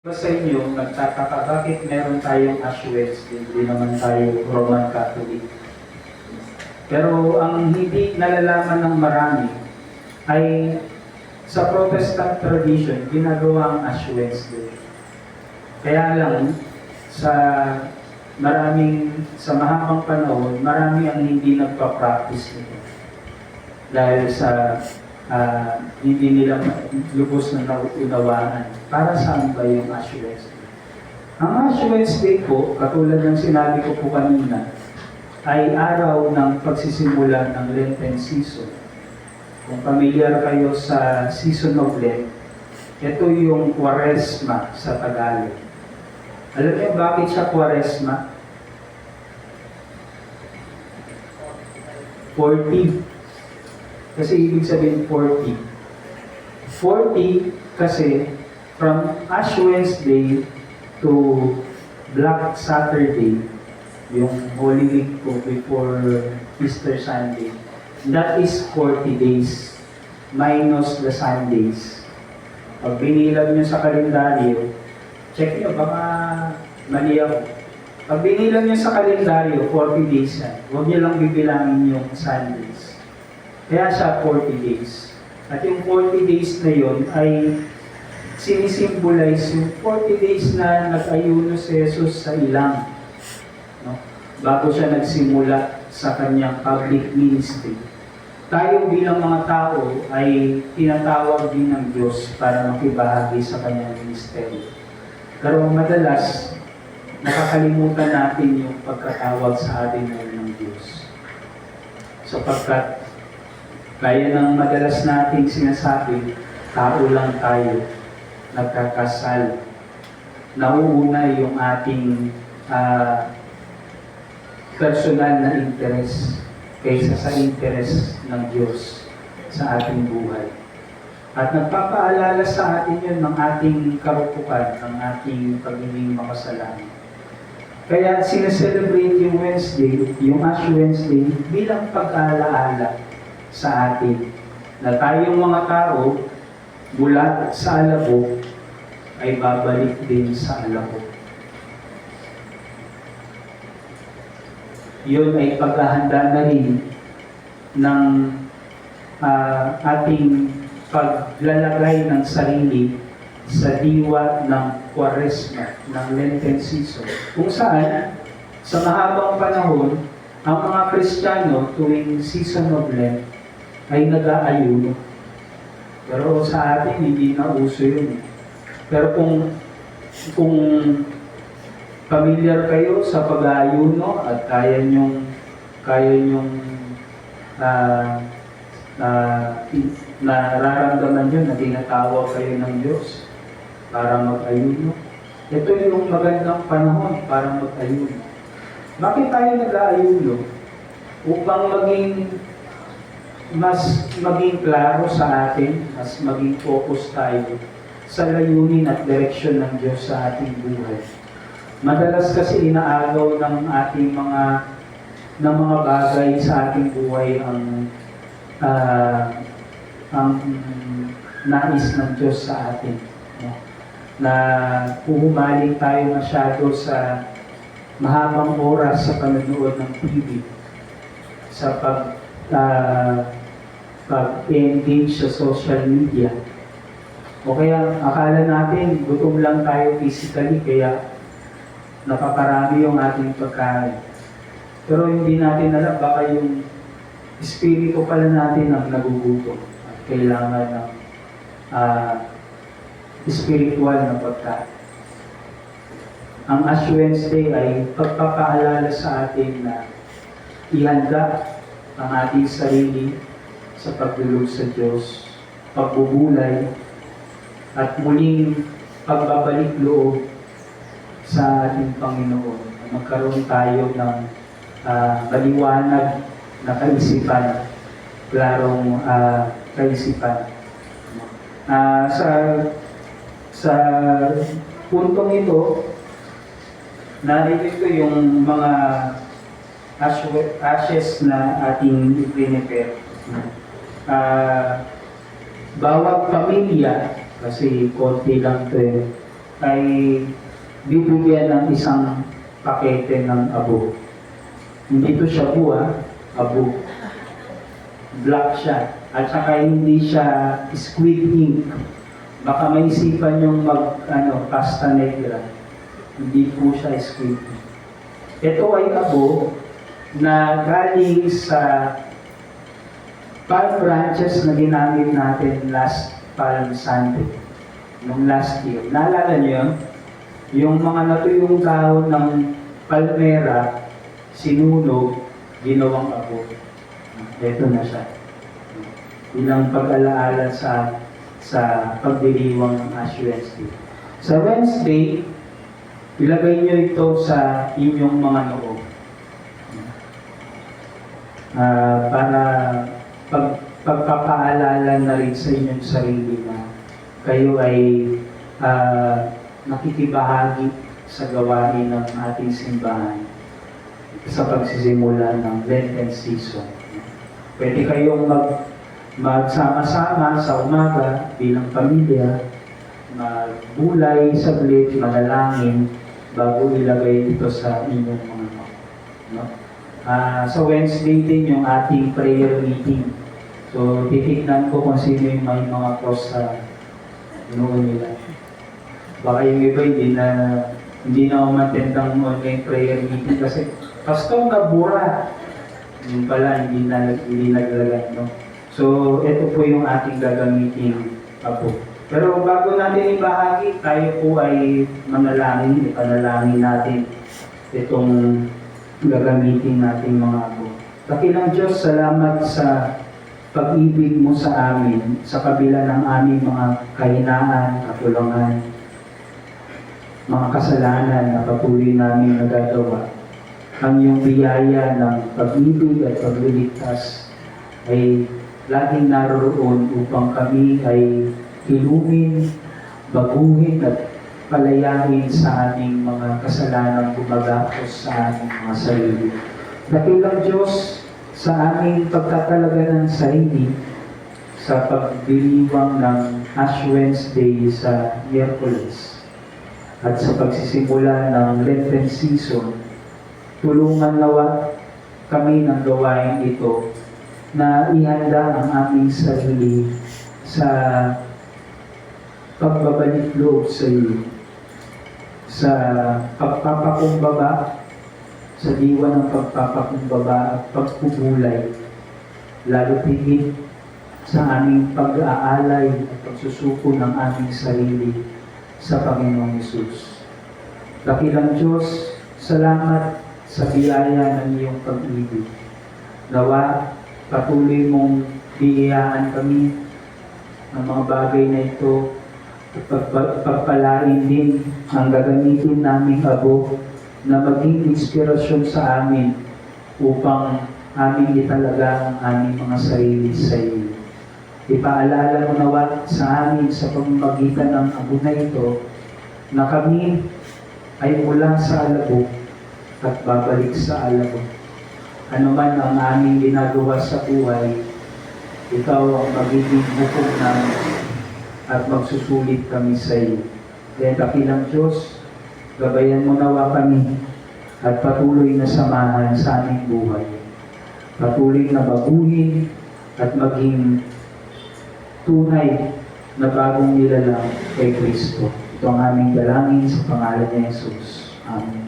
Ba sa inyo, nagtataka bakit meron tayong Ash Wednesday, hindi naman tayo Roman Catholic. Pero ang hindi nalalaman ng marami ay sa Protestant tradition, ginagawa ang Ash Wednesday. Kaya lang, sa mahabang panahon, marami ang hindi nagpa-practice nito. Dahil sa hindi nila lubos na naunawaan. Para saan ba yung Ash Wednesday? Ang Ash Wednesday po, katulad ng sinabi ko po kanina, ay araw ng pagsisimula ng Lenten season. Kung familiar kayo sa season of Lent, ito yung Quaresma sa Tagalog. Alam niyo bakit siya Quaresma? 40. Kasi ibig sabihin 40. 40 kasi from Ash Wednesday to Black Saturday, yung Holy Week po before Easter Sunday, that is 40 days minus the Sundays. Pag binilang nyo sa kalendaryo, check nyo, baka mali ako. Pag binilang nyo sa kalendaryo, 40 days yan. Huwag nyo lang bibilangin yung Sundays. Kaya siya 40 days. At yung 40 days na yun ay sinisimbolize yung 40 days na nag-ayuno si Jesus sa ilang. No? Bago siya nagsimula sa kanyang public ministry. Tayo bilang mga tao ay tinatawag din ng Diyos para makibahagi sa kanyang ministeryo. Pero madalas, nakakalimutan natin yung pagkatawag sa atin ng Diyos. Sapagkat gaya ng madalas nating sinasabi, tao lang tayo, nagkakasal. Nauuna yung ating personal na interes kaysa sa interes ng Diyos sa ating buhay. At nagpapaalala sa atin yun ng ating karupukan, ng ating pagiging makasalanan. Kaya sineselebrate yung Wednesday, yung Ash Wednesday, bilang pag-aalaala sa atin na tayong mga tao mula sa alabok ay babalik din sa alabok. Yun ay paghahanda na rin ng ating paglalagay ng sarili sa diwa ng Quaresma, ng Lenten season, kung saan sa mahabang panahon ang mga Kristiyano tuwing season of Lent ay nag-aayuno. Pero sa atin, hindi na uso yun. Pero kung familiar kayo sa pag-aayuno at kaya nyong nararamdaman nyo na tinatawag kayo ng Diyos para mag-ayuno, ito yung magandang panahon para mag-ayuno. Bakit tayo nag-aayuno? Upang maging klaro sa atin, mas maging focus tayo sa layunin at direksyon ng Diyos sa ating buhay. Madalas kasi inaagaw ng ating mga bagay sa ating buhay ang nais ng Diyos sa atin. No? Na puhumaling tayo masyado sa mahabang oras sa panonood ng TV, sa pag-engage sa social media. O kaya akala natin gutom lang tayo physically kaya napakarami yung ating pagkain. Pero hindi natin alam, baka yung espiritu pala natin ang nagugutom at kailangan ng spiritual na pagkain. Ang Ash Wednesday ay pagpapaalala sa atin na ihanda ang ating sarili sa pagdulog sa Diyos, pagbubulay, at muling pagbabalik loob sa ating Panginoon. Magkaroon tayo ng maliwanag na kaisipan, klarong kaisipan. Sa puntong ito, narito yung mga ashes na ating i-prepare. Bawat pamilya, kasi konti lang ito ay bibigyan ng isang pakete ng abo. Hindi to siya buwa, abo. Black siya. At saka hindi siya squid ink. Baka maisipan yung pasta negra. Hindi po siya squid ink. Ito ay abo na galing sa palm branches na ginamit natin last Palm Sunday. Nung last year. Naalala niyo yun? Yung mga natuyong dahon ng palmera, sinunog, ginawang abo. Ito na siya. Bilang pag-alaala sa pagdiriwang ng Ash Wednesday. Sa Wednesday, ilagay niyo ito sa inyong mga noo. Para pagpapaalala na rin sa inyong sarili na kayo ay nakikibahagi sa gawain ng ating simbahan sa pagsisimula ng Lenten season. Pwede kayong magsama-sama sa umaga bilang pamilya, magbulay, saglit, manalangin bago ilagay ito sa inyong mga no? Sa Wednesday din yung ating prayer meeting. So, titignan ko kung sino yung may mga cross sa noon nila. Baka yung iba hindi na umatendang online prayer meeting kasi pastor nabura. Yung pala, hindi naglagay, no? So, ito po yung ating gagamitin abo. Pero bago natin ibahagi, tayo po ay manalangin, ipanalangin natin itong gagamitin nating mga abo. Dakilang Diyos, salamat sa pag-ibig mo sa amin, sa kabila ng aming mga kahinaan, kakulangan, mga kasalanan na patuloy namin nagagawa. Ang iyong biyaya ng pag-ibig at pagliligtas ay laging naroroon upang kami ay ilumin, baguhin at palayain sa aming mga kasalanang gumagapos sa aming mga sarili. Dakilang Diyos, sa aming pagtatalaga ng sarili, sa pagdiriwang ng Ash Wednesday sa Miyerkules at sa pagsisimula ng Lenten season, tulungan nawa kami ng gawain ito na ihanda ang aming sarili sa pagbabalik loob sa iyo, sa pagpapakumbaba, sa diwa ng pagpapakumbaba at pagpupulay, lalo tigit sa aming pag-aalay at pagsusuko ng aming sarili sa Panginoong Hesus. Dakilang Diyos, salamat sa biyaya ng iyong pag-ibig. Nawa, patuloy mong biyayaan kami ng mga bagay na ito at pagpalain din ang gagamitin naming abo na maging inspirasyon sa amin upang aming italaga ang aming mga sarili sa iyo. Ipaalala mo nawa sa amin sa pamamagitan ng abo na ito na kami ay mula sa alabok at babalik sa alabok. Ano man ang aming ginagawa sa buhay, ikaw ang magiging bukog namin at magsusulit kami sa iyo. Kaya dakilang Diyos, gabayan mo nawa kami at patuloy na samahan sa aming buhay. Patuloy na baguhin at maging tunay na bagong nilalang kay Kristo. Ito ang aming dalangin sa pangalan ni Jesus. Amen.